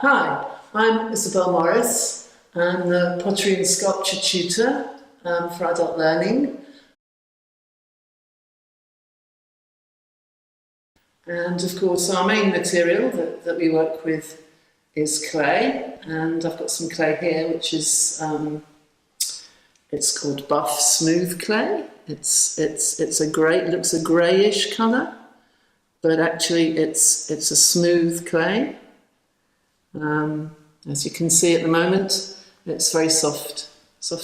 Hi, I'm Isobel Morris. I'm the Pottery and Sculpture Tutor for adult learning. And of course our main material that we work with is clay, and I've got some clay here which is it's called buff smooth clay. It's a grey, it looks a greyish colour, but actually it's a smooth clay. As you can see at the moment, it's very soft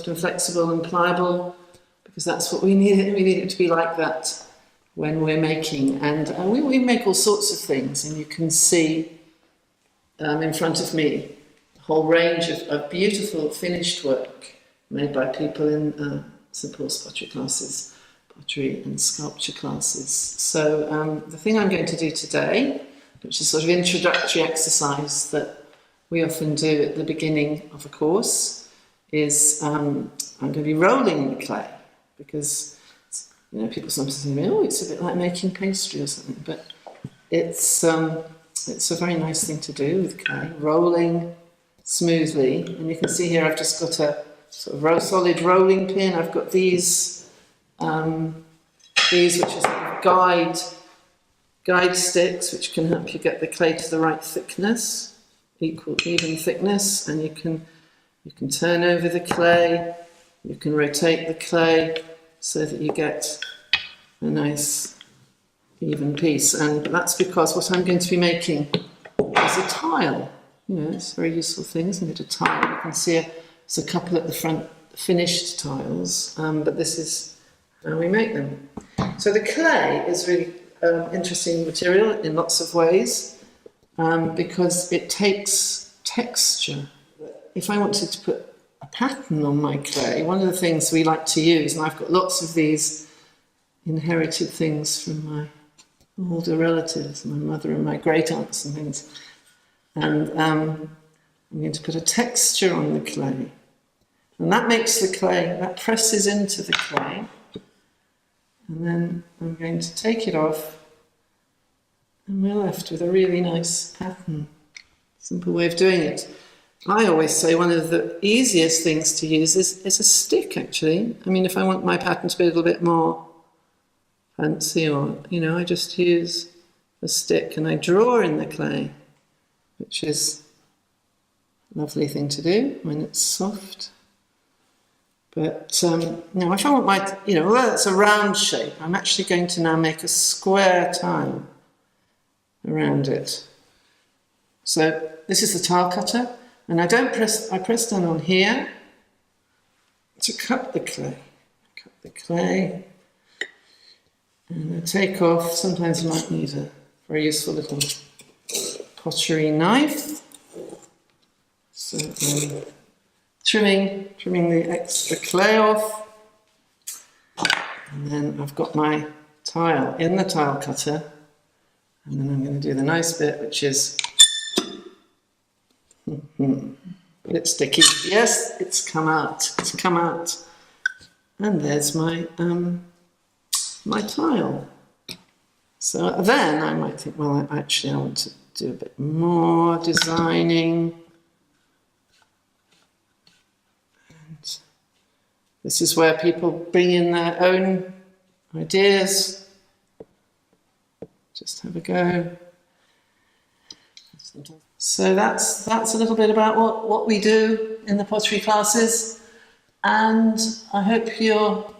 and flexible and pliable, because that's what we need it. We need it to be like that when we're making. And we make all sorts of things, and you can see in front of me a whole range of beautiful finished work made by people in St Paul's Pottery Classes, Pottery and Sculpture Classes. So the thing I'm going to do today, which is sort of introductory exercise that we often do at the beginning of a course, is I'm going to be rolling the clay, because people sometimes say, oh, it's a bit like making pastry or something, but it's a very nice thing to do with clay, rolling smoothly. And you can see here I've just got a sort of solid rolling pin. I've got these which are sort of guide sticks, which can help you get the clay to the right thickness, even thickness, and you can turn over the clay, you can rotate the clay so that you get a nice even piece. And that's because what I'm going to be making is a tile. It's a very useful thing, isn't it? A tile. You can see there's a couple at the front, finished tiles, but this is how we make them. So the clay is really interesting material in lots of ways, because it takes texture. If I wanted to put a pattern on my clay, one of the things we like to use, and I've got lots of these inherited things from my older relatives, my mother and my great aunts and things, and I'm going to put a texture on the clay, and that makes the clay, that presses into the clay, and then I'm going to take it off, and we're left with a really nice pattern. Simple way of doing it. I always say one of the easiest things to use is a stick, actually. I mean, if I want my pattern to be a little bit more fancy, or, I just use a stick and I draw in the clay, which is a lovely thing to do when it's soft. But now if I want my, although it's a round shape, I'm actually going to now make a square tile around it. So this is the tile cutter, and I press down on here to cut the clay, and I take off. Sometimes you might need a very useful little pottery knife. So I'm trimming the extra clay off, and then I've got my tile in the tile cutter, and then I'm going to do the nice bit, which is a bit sticky. Yes, it's come out. And there's my my tile. So then I might think, well, actually I want to do a bit more designing. And this is where people bring in their own ideas. Just have a go. So that's a little bit about what we do in the pottery classes, and I hope you'll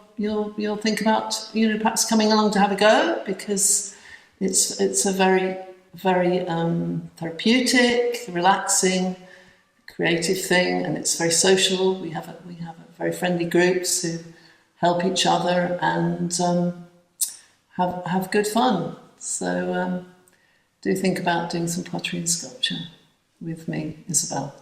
think about perhaps coming along to have a go, because it's a very therapeutic, relaxing, creative thing, and it's very social. We have a very friendly groups who help each other and have good fun. So do think about doing some pottery and sculpture with me, Isobel.